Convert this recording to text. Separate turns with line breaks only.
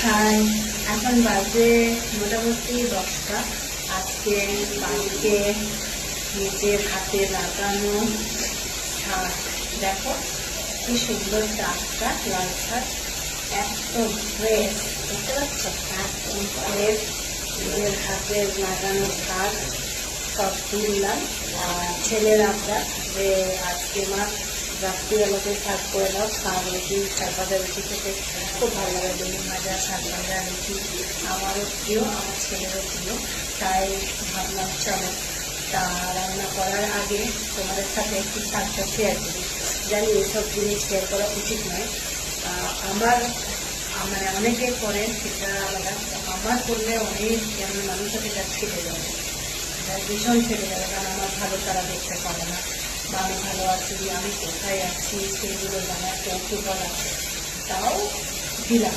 High, এখন বাজে মোটামুটি 10টা। আজকে বাড়িতে নিজের হাতে লাগানো শাক, দেখো কি সুন্দর টাটকা লাল শাক, একদম ফ্রেশ, বুঝতে পারছো? একদম ফ্রেশ নিজের হাতে লাগানো শাক সব তুললাম। আর ছেলের আমরা যে আজকে মা রাত্রিবেলাতে শাক করে দাও, শাক রুটি, শাক ভাজা রুটি খেতে খুব ভালো লাগে। বেগুন ভাজা, শাক ভাজা, রুটি আমারও প্রিয়, আমার ছেলেরও প্রিয়। তাই ভাবলাম চলো, তা রান্না করার আগে তোমাদের সাথে একটু শাকটা শেয়ার করি। জানি এইসব জিনিস শেয়ার করা উচিত নয়, আমার মানে অনেকে করেন সেটা আলাদা, আমার করলে অনেক যেমন মানুষ সাথে এটা ছেড়ে যাবে, ভীষণ ছেড়ে যাবে, কারণ আমার ভালো তারা দেখতে পারে না, বা আমি ভালো আছি, আমি কোথায় আছি সেগুলো জানার কৌতূহল আছে। তাও দিলাম,